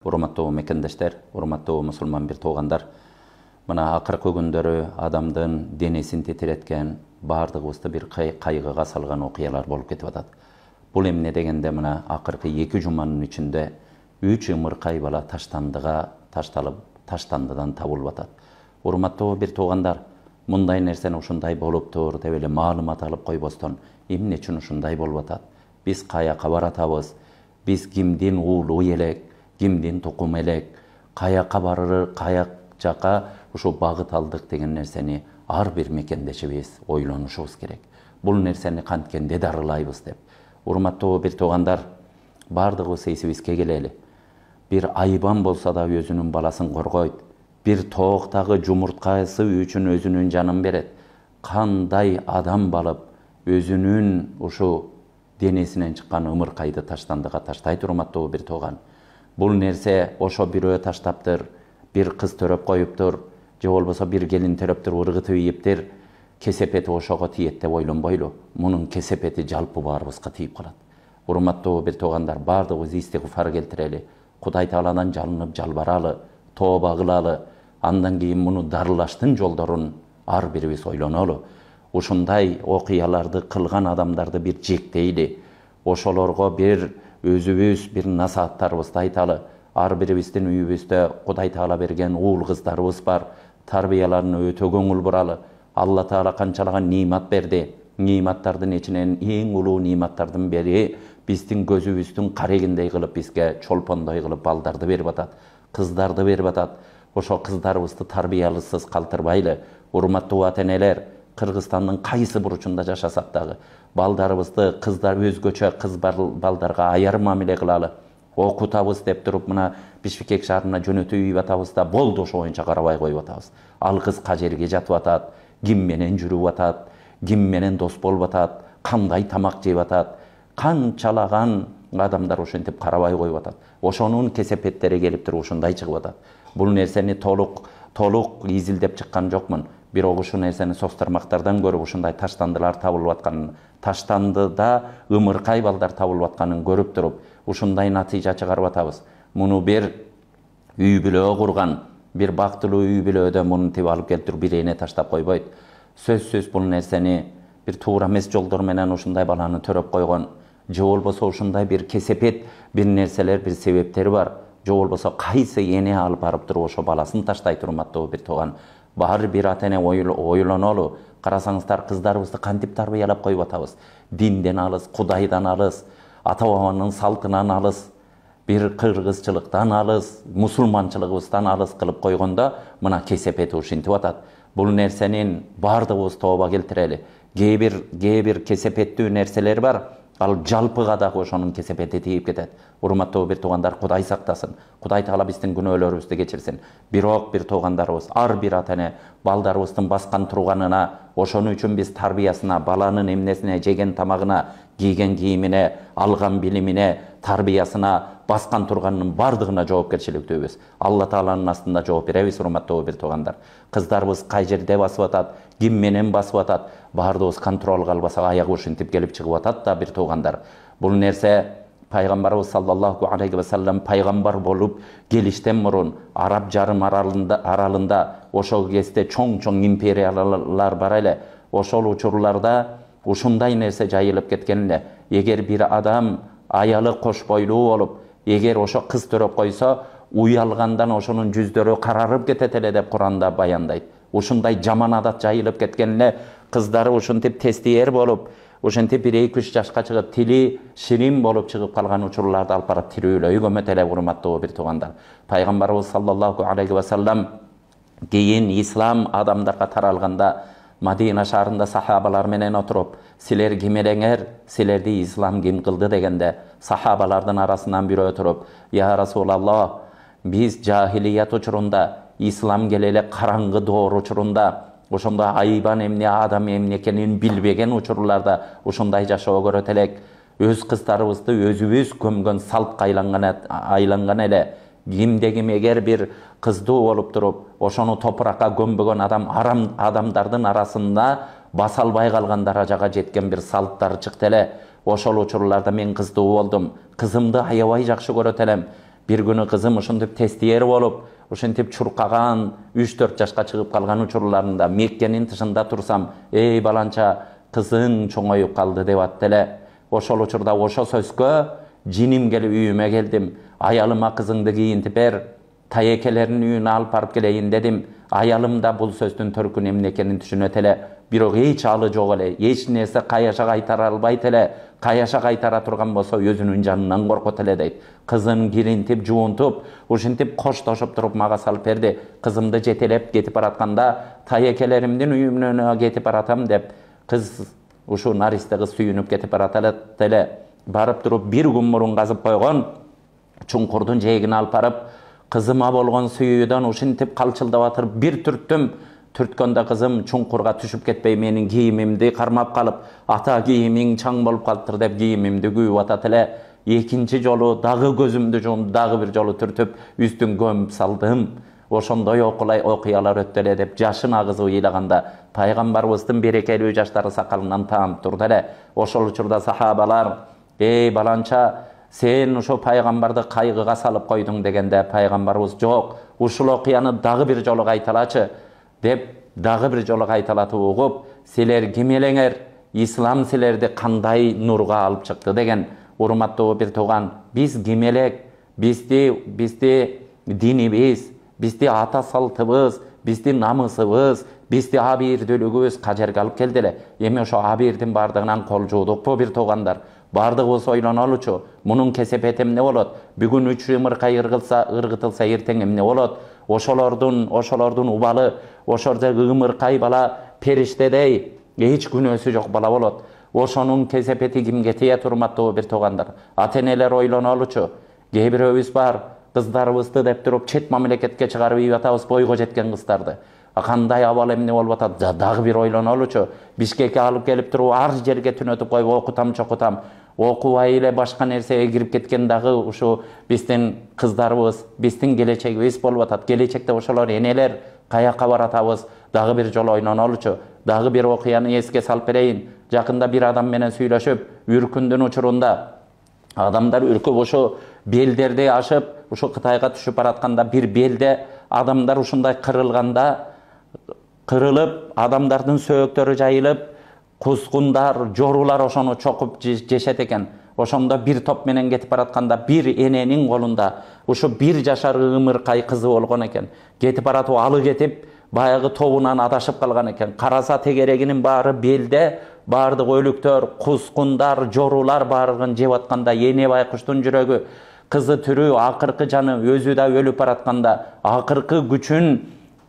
Урматтуу мекендештер, урматтуу мусулман бир туугандар. Мына акыркы күндөрү адамдын денесин тетиреткен, бардыгыбызды бир кайгыга салган окуялар болуп кетип атат. Бул эмне дегенде мына акыркы 2 жуманын ичинде 3 ымыркай бала таштандыдан табылып атат. Урматтуу бир туугандар, мындай нерсени ушундай болуптур деп эле маалымат алып койбостон, эмне үчүн ушундай болуп атат? Биз каяка баратабыз? Биз кимдин уулу элек, кимдин тукум элек, каяка барыр, каяк жака ушу багыт алдык деген нерсени ар бир мекендешибиз ойлонушубуз керек. Бул нерсени канткенде дарылайбыз деп. Урматтуу бир туугандар, бардыгыбыз эсибизге келели. Бир айбан болсо да өзүнүн баласын коргойт. Бир тооктагы жумурткасы үчүн өзүнүн жанын берет. Кандай адам балып өзүнүн ушу денесинен чыккан ымыркайды таштандыга таштайт, урматтуу бир тууган. Бул нерсе ошо бирөө таштаптыр, бир кыз төрөп коюптур, же болбосо бир келин төрөптүр, ыргытып ийиптир, кесепети ошого тиет деп ойлонбойлу. Мунун кесепети жалпы баарыбызга тийип калат. Урматтуу бир туугандар, бардыгыбыз истигфар келтирели, Кудай Тааладан жалынып жалбаралы, тооба кылалы, андан кийин муну дарылаштын жолдорун ар бирибиз ойлонолу. Ушундай окуяларды кылган адамдарды бир жектейли, ошолорго бир өзүбүз бир насааттарыбызды айталы. Ар бирибиздин үйүбүздө Кудай Таала берген уул кыздарыбыз бар, тарбияларына өтө көңүл буралы. Алла Таала канчалаган нимат берди. Ниматтардын ичинен эң улуу ниматтардын бири биздин көзүбүздүн карегиндей кылып бизге чолпондой кылып балдарды берип атат, кыздарды берип атат. Ошо кыздарыбызды тарбиялысыз калтырбайлы. Урматтуу ата-энелер, Кыргызстандын кайсы бурчунда жашасак дагы балдарыбызды кыздар өзгөчө кыз балдарга аяр мамиле кылалы. Окутабыз деп туруп мына Бишкек шаарына жөнөтүп үйүп атабыз да болду, ошо боюнча карабай коюп атабыз. Ал кыз кажерге жатып атат, ким менен жүрүп атат, ким менен дос болуп атат, кандай тамак жеп атат, канчалаган адамдар ошентип карабай коюп атат. Ошонун кесепеттери келип туруп ушундай чыгып атат. Бул нерсени толук изилдеп чыккан жокмун. Бирок ушул нерсени соц тармактардан көрүп ушундай таштандылар табылып атканын, таштандыда ымыркай балдар табылып атканын көрүп туруп, ушундай натыйжа чыгарып атабыз. Муну бир үй бүлө курган, бир бактылуу үй бүлөдө муну тип алып келип туруп бирээне таштап койбойт. Сөзсүз бул нерсени бир туура эмес жолдор менен ушундай баланы төрөп койгон, же болбосо ушундай бир кесепет, бир нерселер, бир себептери бар, же болбосо кайсы эне алып барып туруп ошо баласын таштайт, урматтуу бир тууган. Баары бир ата-эне ойлонолу. Карасаңыздар, кыздарыбызды кантип тарбиялап коюп атабыз? Динден алыс, Кудайдан алыс, ата-бабанын салтынан алыс, бир кыргызчылыктан алыс, мусулманчылыгыбыздан алыс кылып койгондо мына кесепети ушинтип атат. Бул нерсенин бардыгыбыз тооба келтирели. Кээ бир кесепеттүү нерселер бар, ал жалпыга дагы ошонун кесепети тийип кетет. Урматтуу бир туугандар, Кудай сактасын. Кудай Таала биздин күнөөлөрүбүздү кечирсин. Бирок бир туугандарыбыз, ар бир ата-эне балдарыбыздын баскан турганына, ошону үчүн биз тарбиясына, баланын эмнесине, жеген тамагына, кийген кийимине, алган билимине, тарбиясына, баскан турганынын бардыгына жоопкерчиликтүүбүз. Алла Тааланын астында жооп беребиз, урматтуу бир туугандар. Кыздарыбыз кай жерде басып атат, ким менен басып атат, бардыгыбыз контролго албасак аягы ушинтип келип чыгып атат да, бир туугандар. Бул нерсе Пайгамбарыбыз саллаллаху алейхи ва саллям пайгамбар болуп келиштен мурун Араб жарым аралында ошол кезде чоң империялар бар эле. Ошол учурларда ушундай нерсе жайылып кеткен эле. Эгер бир адам аялы кош бойлуу болуп, эгер ошо кыз төрөп койсо, уялгандан ошонун жүздөрү карарып кетет эле деп Куранда баяндайт. Ушундай жаман адат жайылып кеткен эле. Кыздары ушинтип тестиер болуп, ушинтип 1-2 жашка чыгып, тили ширин болуп чыгып калган учурларда алып барып тирүүлөй көмөт эле, урматтуу бир туугандар. Пайгамбарыбыз саллаллаху алейхи ва саллям кийин ислам адамдарга таралганда Мадина шаарында сахабалар менен отуруп, силер ким элеңер, силерди ислам ким кылды дегенде, сахабалардын арасынан бирөө туруп, я Расулаллах, биз жахилият учурунда, ислам келеле караңгы доор учурунда, ошондо айбан эмне, адам эмне экенин билбеген учурларда ушундай жашоо көрөт элек. Өз кыздарыбызды өзүбүз көмгөн салтка айланган эле. Кимде ким эгер бир кыздуу болуп туруп, ошону топуракка көмбөгөн адамдардын арасында баса албай калган даражага жеткен бир салттар чыкты эле. Ошол учурларда мен кыздуу болдум. Кызымды аябай жакшы көрөт элем. Bir günü kızım uşintip testiyeri bolup, uşintip çurkagan 3-4 yaşka çıkıp kalgan uçurlarında Mekkenin tışında tursam, ey balança kızın çoğoyup kaldı dep attele. Oşol uçurda oşo sözkö jinim gelip üyüme geldim. Ayalıma kızыңды kiyintip ber, tayekelerin üyüne alıp barıp keleyin dedim. Ayalım da bul sözdün törkün emne ekenin түшүнөт эле. Бирок эч алы жок эле, эч нерсе каяша кайтара албайт эле. Каяша кайтара турган болсо өзүнүн жанынан коркот эле дейт. Кызын киринтип, жуунтуп, ушинтип коштошуп туруп мага салып берди. Кызымды жетелеп кетип баратканда, тайекелеримдин үйүмүнө кетип баратам деп, кыз ушу наристе кыз сүйүнүп кетип баратат эле. Барып туруп бир күн мурун казып койгон чуңкурдун жээгине алып барып, кызыма болгон сүйүүдөн ушинтип калчылдап атырып бир түрттүм. Түрткөндө кызым чуңкурга түшүп кетпей менин кийимимди кармап калып, ата кийимиң чаң болуп калыптыр деп кийимимди күйүп атат эле. Экинчи жолу дагы көзүмдү жумуп, дагы бир жолу түртүп, үстүн көмүп салдым. Ошондой окуялар өттү эле деп жашын агызып ыйлаганда пайгамбарыбыздын берекелүү жаштары сакалынан таанып турду эле. Ошол учурда сахабалар, эй баланча, сен ошо пайгамбарды кайгыга салып койдуң дегенде пайгамбарыбыз жок, ушул окуяны дагы бир жолу кайталачы деп дагы бир жолу кайталатып угуп, силер ким элеңер, ислам силерди кандай нурга алып чыкты деген. Урматтуу бир тууган, биз ким элек, бизди динибиз, бизди ата салтыбыз, бизди намысыбыз, бизди абийирдүүлүгүбүз кажерге алып келди эле. Эми ошо абийирдин бардыгынан кол жуудукпу бир туугандар? Бардыгыбыз ойлонолучу, мунун кесепети эмне болот? Бүгүн 3 ымыркай ыргытылса эртең эмне болот? Ошолордун убалы, ошорда ымыркай бала периштедей, эч күнөөсү жок бала болот. Ошонун кесепети кимге тиет, урматтуу бир туугандар? Ата-энелер ойлонолучу. Кээ бирөөбүз бар, кыздарыбызды деп туруп чет мамлекетке чыгарып ийип атабыз, бойго жеткен кыздарды. Кандай абал эмне болуп атат? Дагы бир ойлонолучу. Бишкекке алып келип туруп ар жерге түнөтүп коюп окутам, чокутам. Окубай эле башка нерсеге кирип кеткен дагы ушу биздин кыздарыбыз, биздин келечегибиз болуп атат. Келечекте ошолор энелер каяка баратабыз? Дагы бир жолу ойлонолучу. Дагы бир окуяны эске салып берейин. Жакында бир адам менен сүйлөшүп, үркүндүн учурунда адамдар үркүп ошо белдерди ашып, ошо Кытайга түшүп баратканда бир белде адамдар ушундай кырылып, адамдардын сөөктөрү жайылып, кускундар, жорулар ошону чокуп жешет экен. Ошондо бир топ менен кетип баратканда бир эненин колунда ушу 1 жашар ымыркай кызы болгон экен. Кетип баратып, алы кетип, баягы тобунан адашып калган экен. Караса тегерегинин баары белде, баардык өлүктөр, кускундар, жорулар баарыгын жеп атканда эне байкуштун жүрөгү, кызы түрүү, акыркы жаны өзү да өлүп баратканда акыркы күчүн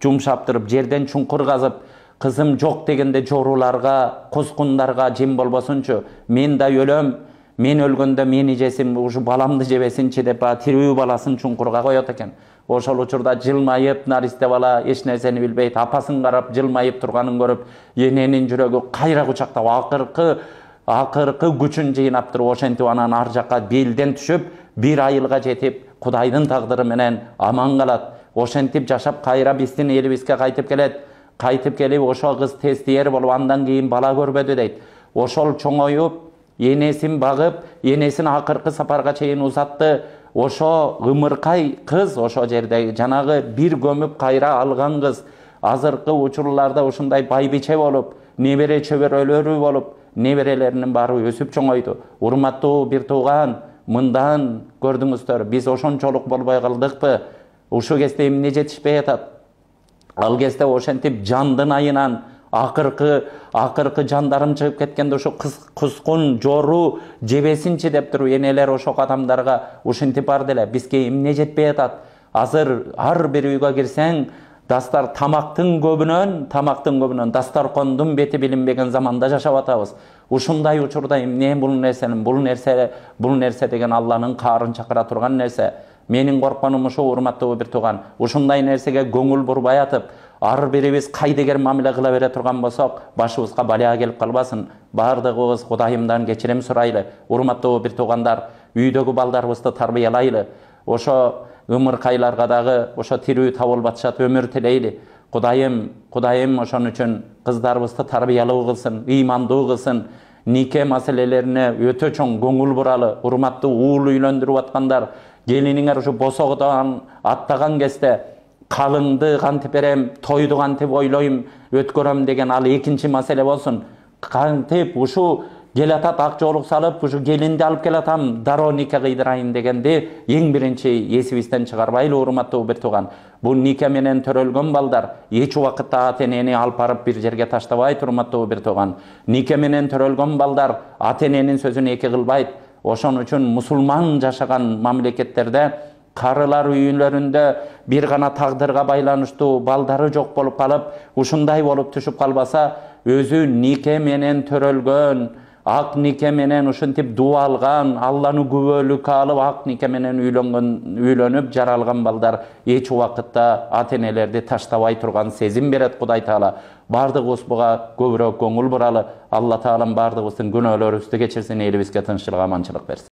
жумшаптырып жерден чуңкур казып, кызым жок дегенде жоруларга, кускундарга жем болбосунчу, мен да өлөм, мен өлгөндө мени жесин, ушу баламды жебесинчи деп тирүү баласын чуңкурга коет экен. Ошол учурда жылмайып, наристе бала эч нерсени билбейт, апасын карап жылмайып турганын көрүп, эненин жүрөгү кайра кучактап акыркы күчүн жыйнап туруп, ошентип анан ар жакка белден түшүп, 1 айылга жетип, Кудайдын тагдыры менен аман калат. Ошентип жашап кайра биздин элибизге кайтып келет. Кайтып келип, ошол кыз тестиер болуп, андан кийин бала көрбөдү дейт. Ошол чоңоюп, энесин багып, энесин акыркы сапарга чейин узатты. Ошо ымыркай кыз ошо жерде жанагы бир көмүп кайра алган кыз азыркы учурларда ушундай байбиче болуп, небере чөбөрөлөрү болуп, неберелеринин баары өсүп чоңойду. Урматтуу бир тууган, мындан көрдүңүздөр, биз ошончолук болбой калдыкпы? Ушу кезде эмне жетишпей атат? Ал кезде ошентип жандын айынан акыркы жандарым чыгып кеткенде ошо кускун, жору жебесинчи деп туруп энелер ошо адамдарга ушинтип барды эле. Бизге эмне жетпей атат? Азыр ар бир үйгө кирсең, тамактын көбүнөн дастаркондун бети билинбеген заманда жашап атабыз. Ушундай учурда эмне бул нерсе деген Алланын каарын чакыра турган нерсе. Менин коркконум ушу, урматтуу бир тууган. Ушундай нерсеге көңүл бурбай атып, ар бирибиз кайдегер мамиле кыла бере турган болсок, башыбызга бала келип калбасын. Бардыгыбыз Кудайымдан кечирим сурайлы. Урматтуу бир туугандар, үйдөгү балдарыбызды тарбиялайлы. Ошо ымыркайларга дагы ошо тирүү табылбатышат өмүр тилейли. Кудайым ошон үчүн кыздарыбызды тарбиялуу кылсын, ыймандуу кылсын. Нике маселелерине өтө чоң көңүл буралы. Урматтуу уул үйлөндүрүп аткандар, Geliniňer şu bosogdan attagan keste kalındı kantip berem, toydu kantip oyloyum, ötkörem degen al ekinci mesele bolsun. Kantip uşu gelatat akjoluk salıp, uşu gelindi alıp gelatam, daro nikah kıydırayın degende eň birinçi esibizden çıgarbaylı urmatly bir tugan. Bu nikah menen törölgön baldar hiç wagtda ata-eneni alıp barıp bir jerge taştabay urmatly bir tugan. Nikah menen törölgön baldar ata-enenin sözüni eki kılbayt. Oşon üçün musulman jaşagan mamleketlerde karılar üyünlerinde bir gana tagdyrga baylanıştуу baldары jok bolup kalıp, uşunday bolup düşüp kalbasa, özü nikah menen törölgön, ak nikah menen uşuntip dua algan, Allah'nı güvölük alıp ak nikah menen üylönüp jaralgan baldar hiç wagtda ata-enelerdi taştabay turgan sezim beret Kuday Taala. Bardygybız buga köpürök köňül buraly. Allah Taalam bardygybızdyň günöleri üstü geçirsin, elibizge tynçlyk, amançylyk bersin.